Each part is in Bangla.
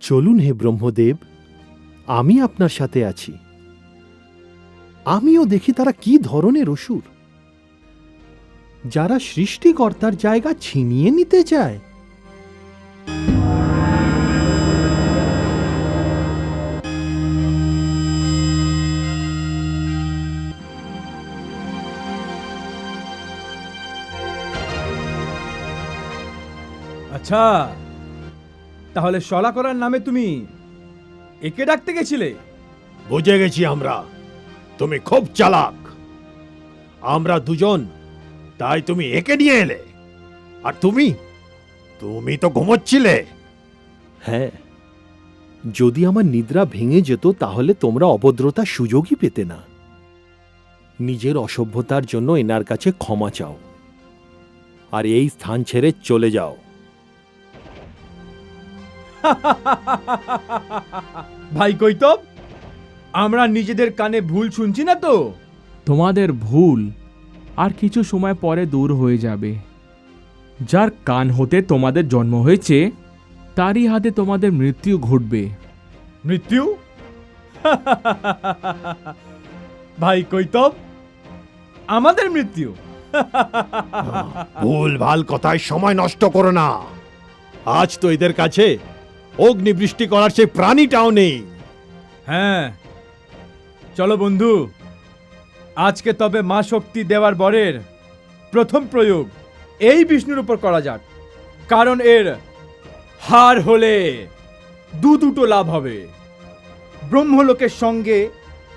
চলুন হে ব্রহ্মদেব, আমি আপনার সাথে আছি। আমিও দেখি তারা কি ধরনের অসুর, যারা সৃষ্টিকর্তার জায়গা ছিনিয়ে নিতে চায়। আচ্ছা, তাহলে শলা করার নামে তুমি একে ডাকতে গেছিলে? বুঝে গেছি আমরা, তুমি খুব চালাক। আমরা দুজন, তাই তুমি একে নিয়ে এলে। আর তুমি তুমি তো ঘুমোচ্ছিলে। হ্যাঁ, যদি আমার নিদ্রা ভেঙে যেত তাহলে তোমরা অভদ্রতার সুযোগই পেতে না। নিজের অসভ্যতার জন্য এনার কাছে ক্ষমা চাও, আর এই স্থান ছেড়ে চলে যাও। ভাই কৈতব, আমরা নিজেদের কানে ভুল শুনছি না তো? তোমাদের ভুল আর কিছু সময় পরে দূর হয়ে যাবে। যার কান হতে তোমাদের জন্ম হয়েছে তারই হাতে তোমাদের মৃত্যু ঘটবে। মৃত্যু? ভাই কৈতব, আমাদের মৃত্যু? ভুল ভাল কথায় সময় নষ্ট করো না। আজ তো এদের কাছে অগ্নিবৃষ্টি করার সেই প্রাণীটাও নেই। হ্যাঁ, চলো বন্ধু, আজকে তবে মা শক্তি দেওয়ার বরের প্রথম প্রয়োগ এই বিষ্ণুর উপর করা যাক। কারণ এর হার হলে দুটো লাভ হবে। ব্রহ্মলোকের সঙ্গে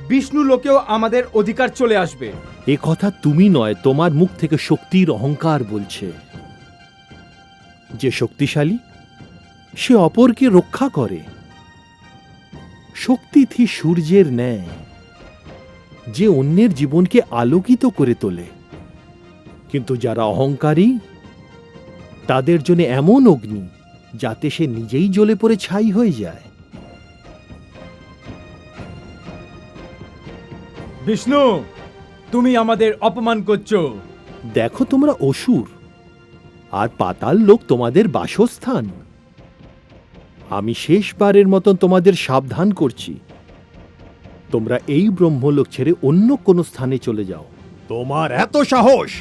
বিষ্ণু লোকেও আমাদের অধিকার চলে আসবে। এ কথা তুমি নয়, তোমার মুখ থেকে শক্তির অহংকার বলছে। যে শক্তিশালী সে অপরকে রক্ষা করে। শক্তিথি সূর্যের ন্যায়, যে অন্যের জীবনকে আলোকিত করে তোলে। কিন্তু যারা অহংকারী, তাদের জন্য এমন অগ্নি যাতে সে নিজেই জ্বলে পড়ে ছাই হয়ে যায়। বিষ্ণু, তুমি আমাদের অপমান করছো। দেখো, তোমরা অসুর, আর পাতাল লোক তোমাদের বাসস্থান। আমি শেষবারের মতন তোমাদের সাবধান করছি, তোমরা এই ব্রহ্মলোক ছেড়ে অন্য কোনো স্থানে চলে যাও। তোমার এত সাহস!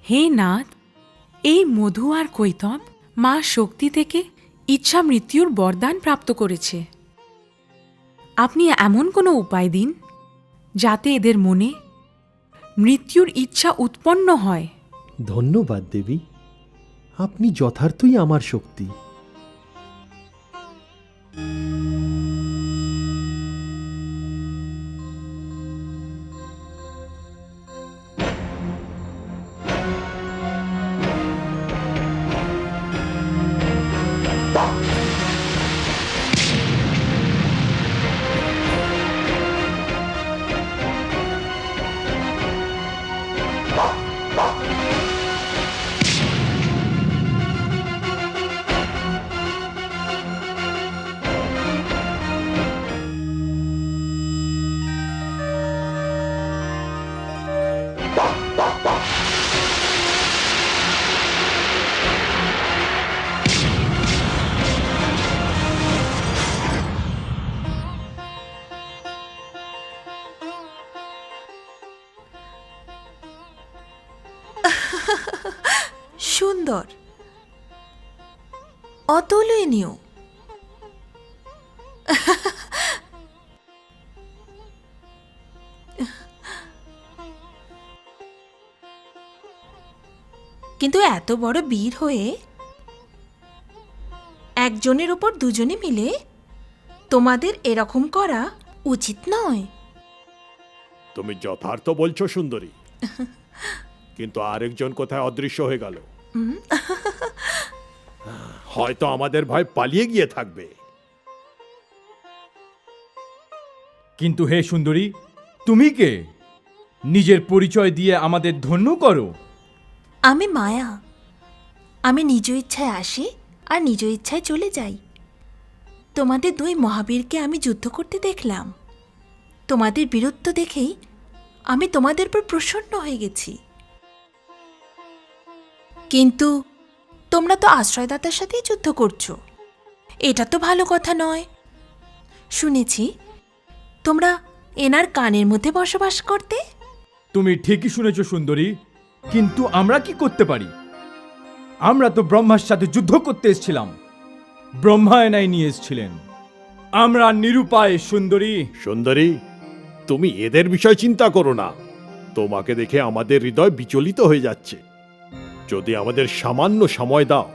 হে নাথ, এই মধু আর কৈতব মা শক্তি থেকে ইচ্ছা মৃত্যুর বরদান প্রাপ্ত করেছে। আপনি এমন কোনো উপায় দিন যাতে এদের মনে মৃত্যুর ইচ্ছা উৎপন্ন হয়। ধন্যবাদ দেবী, আপনি যথার্থই আমার শক্তি। সুন্দর, অতুলনীয়। কিন্তু এত বড় বীর হয়ে একজনের উপর দুজনে মিলে তোমাদের এরকম করা উচিত নয়। তুমি যথার্থ বলছো সুন্দরী, কিন্তু আরেকজন কোথায় অদৃশ্য হয়ে গেল। হয়তো আমাদের ভয় পালিয়ে গিয়ে থাকবে। কিন্তু হে সুন্দরী, তুমি কে? নিজের পরিচয় দিয়ে আমাদের ধন্য করো। আমি মায়া। আমি নিজ ইচ্ছায় আসি আর নিজ ইচ্ছায় চলে যাই। তোমাদের দুই মহাবীরকে আমি যুদ্ধ করতে দেখলাম। তোমাদের বীরত্ব দেখেই আমি তোমাদের উপর প্রসন্ন হয়ে গেছি। কিন্তু তোমরা তো আশ্রয়দাতার সাথেই যুদ্ধ করছো। এটা তো ভালো কথা নয়। শুনেছি তোমরা এনার কানের মধ্যে বসবাস করতে। তুমি ঠিকই শুনেছ সুন্দরী, কিন্তু আমরা কি করতে পারি? আমরা তো ব্রহ্মার সাথে যুদ্ধ করতে এসেছিলাম। ব্রহ্মা এনাই নিয়ে এসেছিলেন। আমরা নিরুপায় সুন্দরী। সুন্দরী, তুমি এদের বিষয় চিন্তা করো না। তোমাকে দেখে আমাদের হৃদয় বিচলিত হয়ে যাচ্ছে। যদি আমাদের সামান্য সময় দাও,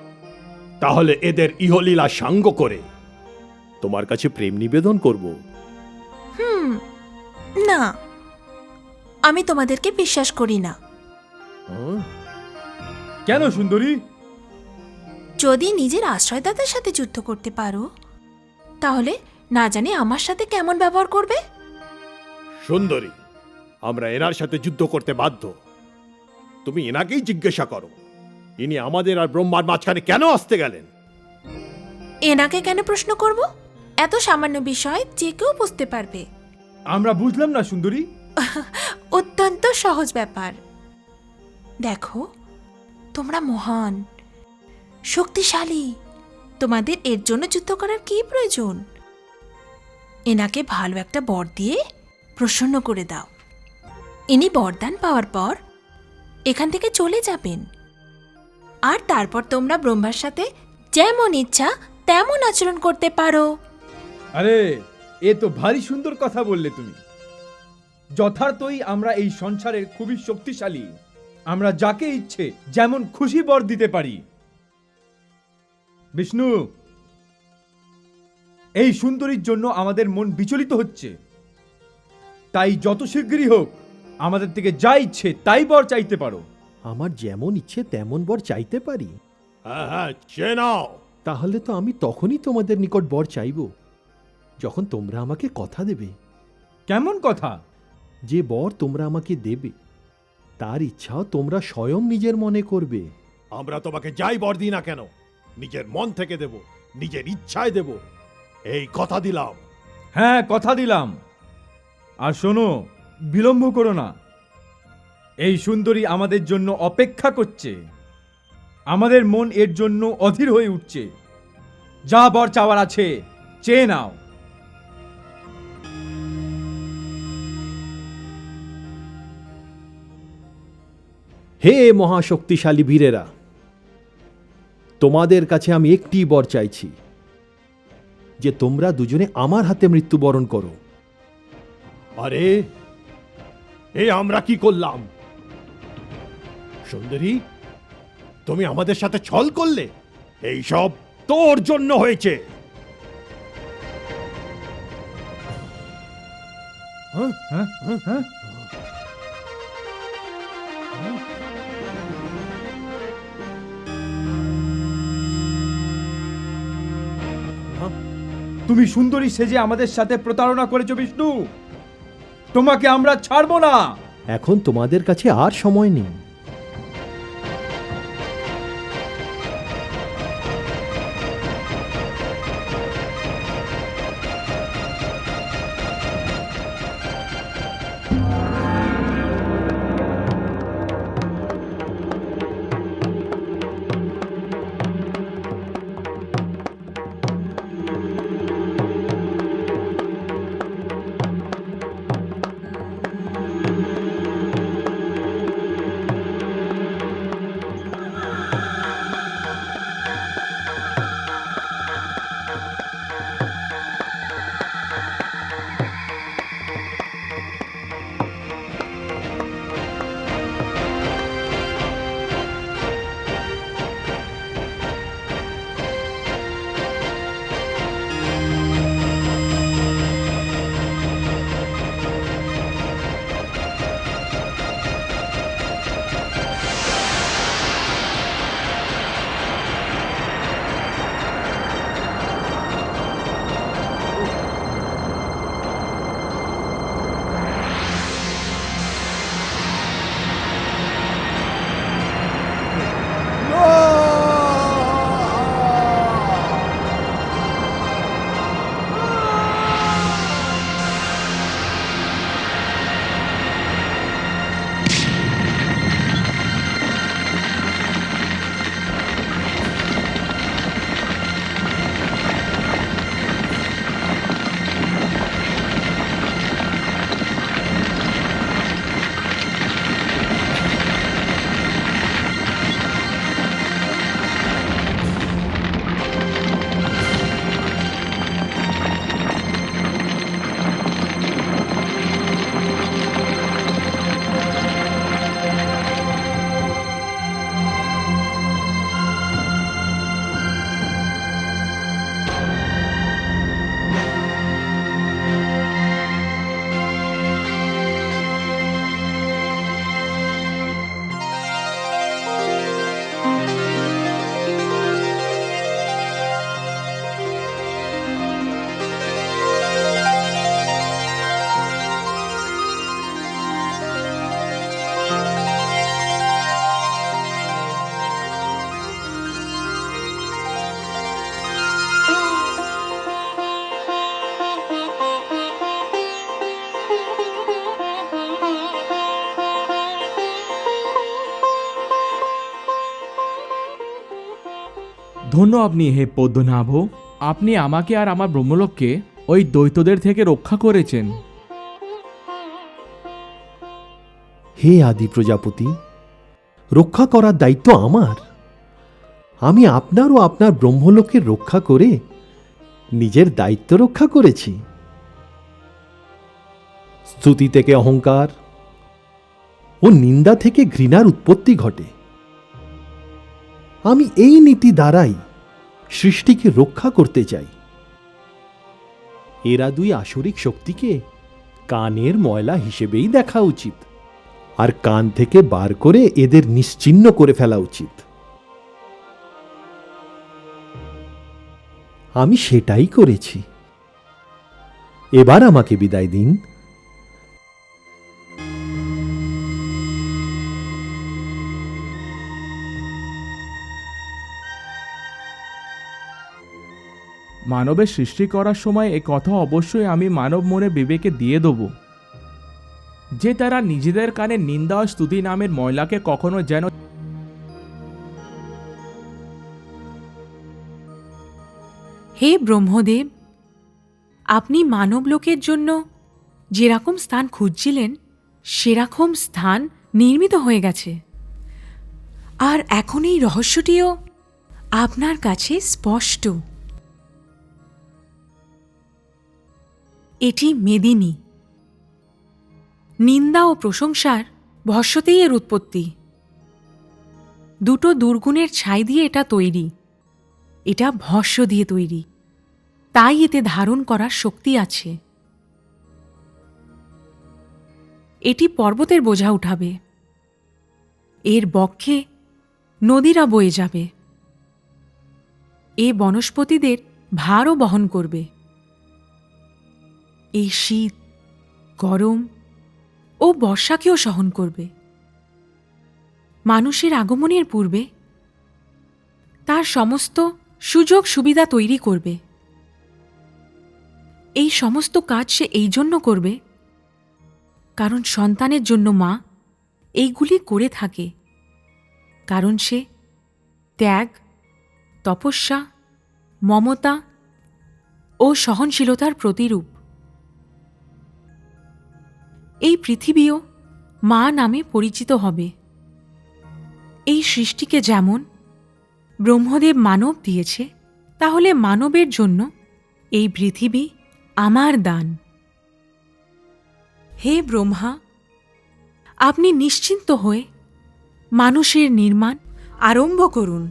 তাহলে এদের ইহলীলা সাঙ্গ করে তোমার কাছে প্রেম নিবেদন করব। না, আমি তোমাদেরকে বিশ্বাস করি না। কেন সুন্দরী? যদি নিজের আশ্রয়দাতার সাথে যুদ্ধ করতে পারো, তাহলে না জানি আমার সাথে কেমন ব্যবহার করবে। সুন্দরী, আমরা এনার সাথে যুদ্ধ করতে বাধ্য। তুমি এনাকেই জিজ্ঞাসা করো, ইনি আমাদের আর ব্রহ্মার মাঝখানে কেন আসতে গেলেন। এনাকে কেন প্রশ্ন করব? এত সামান্য বিষয় যে কেউ বুঝতে পারবে। আমরা বুঝলাম না সুন্দরী। অত্যন্ত সহজ ব্যাপার। দেখো, তোমরা মহান, শক্তিশালী। তোমাদের এর জন্য যুদ্ধ করার কি প্রয়োজন? এনাকে ভালো একটা বর দিয়ে প্রসন্ন করে দাও। ইনি বরদান পাওয়ার পর এখান থেকে চলে যাবেন। আর তারপর তোমরা ব্রহ্মার সাথে যেমন ইচ্ছা তেমন আচরণ করতে পারো। আরে, এ তো ভারী সুন্দর কথা বললে তুমি। যথার্থই আমরা এই সংসারের খুবই শক্তিশালী। আমরা যাকে ইচ্ছে যেমন খুশি বর দিতে পারি। বিষ্ণু, এই সুন্দরীর জন্য আমাদের মন বিচলিত হচ্ছে। তাই যত শীঘ্রই হোক আমাদের থেকে যা ইচ্ছে তাই বর চাইতে পারো। আমার যেমন ইচ্ছে তেমন বর চাইতে পারি? হ্যাঁ হ্যাঁ, চেয়ে নাও। তাহলে তো আমি তখনই তোমাদের নিকট বর চাইব, যখন তোমরা আমাকে কথা দেবে। কেমন কথা? যে বর তোমরা আমাকে দেবে তার ইচ্ছাও তোমরা স্বয়ং নিজের মনে করবে। আমরা তোমাকে যাই বর দিই না কেন, নিজের মন থেকে দেব, নিজের ইচ্ছায় দেব, এই কথা দিলাম। হ্যাঁ, কথা দিলাম। আর শোনো, বিলম্ব করো না। এই সুন্দরী আমাদের জন্য অপেক্ষা করছে। আমাদের মন এর জন্য অধীর হয়ে উঠছে। যা বর চাওয়ার আছে চেয়ে নাও। হে মহাশক্তিশালী বীরেরা, তোমাদের কাছে আমি একটি বর চাইছি, যে তোমরা দুজনে আমার হাতে মৃত্যুবরণ করো। আরে, এ আমরা কি করলাম? সুন্দরী, তুমি আমাদের সাথে ছল করলে। এই সব তোর জন্য হয়েছে। হ্যাঁ, হ্যাঁ, হ্যাঁ, হ্যাঁ। তুমি সুন্দরী সেজে আমাদের সাথে প্রতারণা করেছো বিষ্ণু। তোমাকে আমরা ছাড়বো না। এখন তোমাদের কাছে আর সময় নেই। ধন্য আপনি হে পদ্মনাভ, আপনি আমাকে আর আমার ব্রহ্মলোককে ওই দৈত্যদের থেকে রক্ষা করেছেন। হে আদি প্রজাপতি, রক্ষা করার দায়িত্ব আমার। আমি আপনার ও আপনার ব্রহ্মলোকের রক্ষা করে নিজের দায়িত্ব রক্ষা করেছি। স্তুতি থেকে অহংকার ও নিন্দা থেকে ঘৃণার উৎপত্তি ঘটে। আমি এই নীতি দ্বারাই সৃষ্টিকে রক্ষা করতে চাই। এরা দুই আসরিক শক্তিকে কানের ময়লা হিসেবেই দেখা উচিত, আর কান থেকে বার করে এদের নিশ্চিহ্ন করে ফেলা উচিত। আমি সেটাই করেছি। এবার আমাকে বিদায় দিন। মানবের সৃষ্টি করার সময় এ কথা অবশ্যই আমি মানব মনে বিবেকে দিয়ে দেব যে তারা নিজেদের কানে নিন্দা ও স্তুতি নামের ময়লাকে কখনো যেন হে ব্রহ্মদেব, আপনি মানবলোকের জন্য যেরকম স্থান খুঁজছিলেন সেরকম স্থান নির্মিত হয়ে গেছে, আর এখন এই রহস্যটিও আপনার কাছে স্পষ্ট। এটি মেদিনী। নিন্দা ও প্রশংসার ভস্যতেই এর উৎপত্তি। দুটো দুর্গুণের ছাই দিয়ে এটা তৈরি। এটা ভস্য দিয়ে তৈরি, তাই এতে ধারণ করার শক্তি আছে। এটি পর্বতের বোঝা উঠাবে, এর বক্ষে নদীরা বয়ে যাবে, এ বনস্পতিদের ভারও বহন করবে। এই শীত, গরম ও বর্ষাকেও সহন করবে। মানুষের আগমনের পূর্বে তার সমস্ত সুযোগ সুবিধা তৈরি করবে। এই সমস্ত কাজ সে এই জন্য করবে কারণ সন্তানের জন্য মা এইগুলি করে থাকে, কারণ সে ত্যাগ, তপস্যা, মমতা ও সহনশীলতার প্রতিরূপ। এই পৃথিবীও মা নামে পরিচিত হবে। এই সৃষ্টিকে যেমন ব্রহ্মদেব মানব দিয়েছে, তাহলে মানবের জন্য এই পৃথিবী আমার দান। হে ব্রহ্মা, আপনি নিশ্চিন্ত হয়ে মানুষের নির্মাণ আরম্ভ করুন।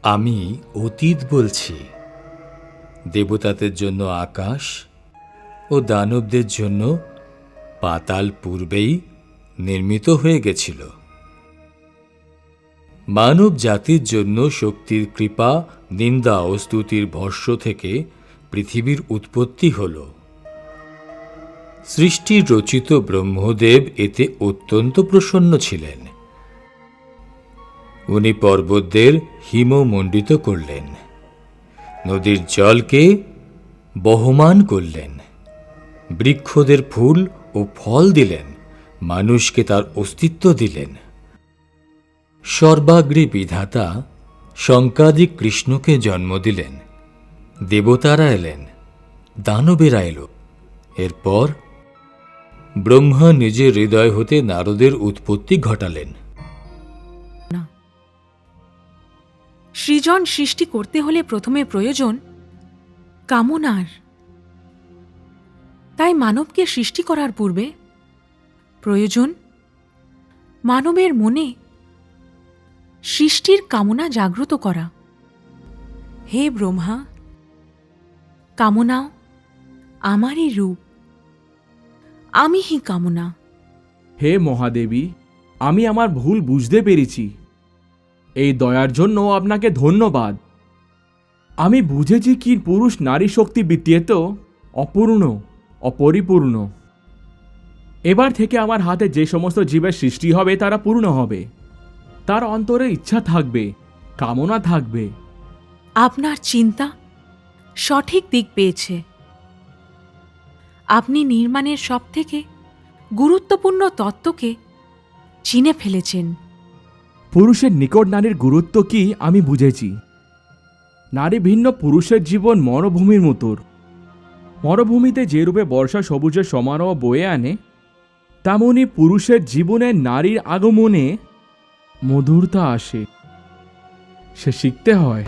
আমি অতীত বলছি। দেবতাদের জন্য আকাশ ও দানবদের জন্য পাতাল পূর্বেই নির্মিত হয়ে গেছিল। মানব জাতির জন্য শক্তির কৃপা, নিন্দা ও স্তুতির ভস্য থেকে পৃথিবীর উৎপত্তি হল। সৃষ্টির রচিত ব্রহ্মদেব এতে অত্যন্ত প্রসন্ন ছিলেন। উনি পর্বতদের হিমমণ্ডিত করলেন, নদীর জলকে বহমান করলেন, বৃক্ষদের ফুল ও ফল দিলেন, মানুষকে তার অস্তিত্ব দিলেন। সর্বাগ্রে বিধাতা শঙ্কাদি কৃষ্ণকে জন্ম দিলেন। দেবতারা এলেন, দানবেরা এলো। এরপর ব্রহ্মা নিজের হৃদয় হতে নারদের উৎপত্তি ঘটালেন। সৃজন সৃষ্টি করতে হলে প্রথমে প্রয়োজন কামনার। তাই মানবকে সৃষ্টি করার পূর্বে প্রয়োজন মানবের মনে সৃষ্টির কামনা জাগ্রত করা। হে ব্রহ্মা, কামনাও আমারই রূপ, আমিই কামনা। হে মহাদেবী, আমি আমার ভুল বুঝতে পেরেছি। এই দয়ার জন্য আপনাকে ধন্যবাদ। আমি বুঝেছি কি পুরুষ নারী শক্তি ব্যতীত অপূর্ণ, অপরিপূর্ণ। এবার থেকে আমার হাতে যে সমস্ত জীবের সৃষ্টি হবে তারা পূর্ণ হবে। তার অন্তরে ইচ্ছা থাকবে, কামনা থাকবে। আপনার চিন্তা সঠিক দিক পেয়েছে। আপনি নির্মাণের সবথেকে গুরুত্বপূর্ণ তত্ত্বকে চিনে ফেলেছেন। পুরুষের নিকট নারীর গুরুত্ব কি আমি বুঝেছি। নারী ভিন্ন পুরুষের জীবন মরুভূমির মতোর। মরুভূমিতে যে রূপে বর্ষা সবুজের সমারোহ বয়ে আনে, তেমনি পুরুষের জীবনে নারীর আগমনে মধুরতা আসে। সে শিখতে হয়।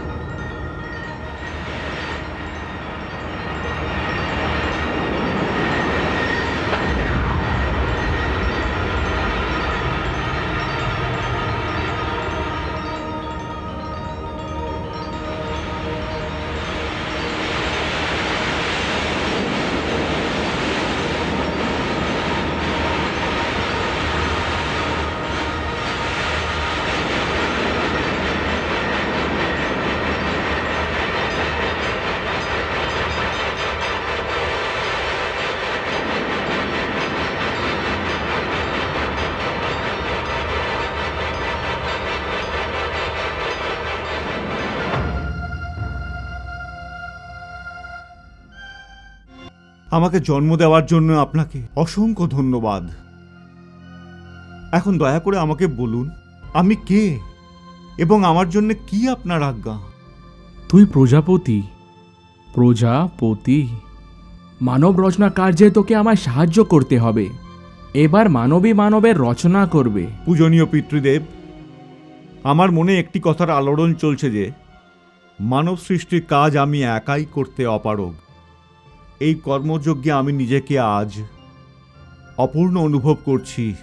আমাকে জন্ম দেওয়ার জন্য আপনাকে অসংখ্য ধন্যবাদ। এখন দয়া করে আমাকে বলুন, আমি কে এবং আমার জন্য কি আপনার আজ্ঞা? তুই প্রজাপতি। প্রজাপতি। মানব রচনা কার্যে তোকে আমায় সাহায্য করতে হবে। এবার মানবী মানবের রচনা করবে। পূজনীয় পিতৃদেব, আমার মনে একটি কথার আলোড়ন চলছে যে মানব সৃষ্টির কাজ আমি একাই করতে অপারগ। এই কর্মযজ্ঞে আমি নিজেকে আজ অপূর্ণ অনুভব করছি।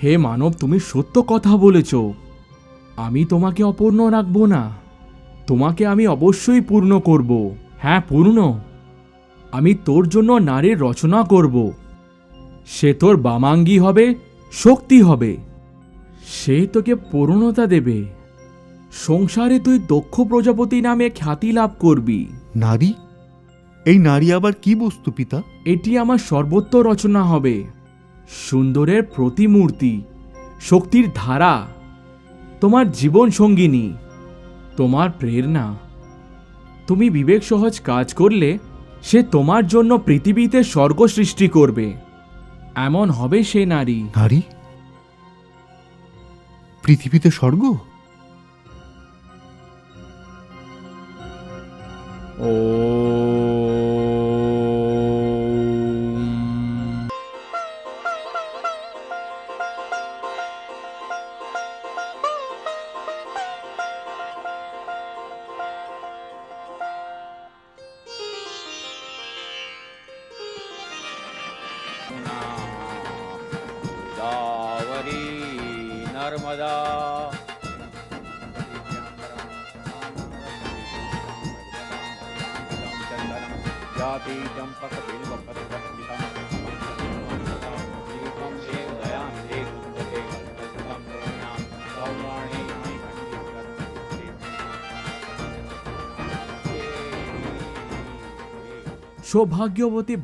হে মানব, তুমি সত্য কথা বলেছ। আমি তোমাকে অপূর্ণ রাখব না। তোমাকে আমি অবশ্যই পূর্ণ করব। হ্যাঁ, পূর্ণ। আমি তোর জন্য নারীর রচনা করব। সে তোর বামাঙ্গী হবে, শক্তি হবে। সে তোকে পূর্ণতা দেবে। সংসারে তুই দক্ষ প্রজাপতি নামে খ্যাতি লাভ করবি। নারী? এই নারী আবার কি বস্তু পিতা? এটি আমার সর্বোত্ত রচনা হবে। সুন্দরের প্রতিমূর্তি, শক্তির ধারা, তোমার জীবন সঙ্গিনী, তোমার প্রেরণা। তুমি বিবেক সহজ কাজ করলে সে তোমার জন্য পৃথিবীতে স্বর্গ সৃষ্টি করবে। এমন হবে সে নারী। নারী? পৃথিবীতে স্বর্গ? ও दावरी नर्मदा जाति चंपक बिल्व সৌভাগ্যবতী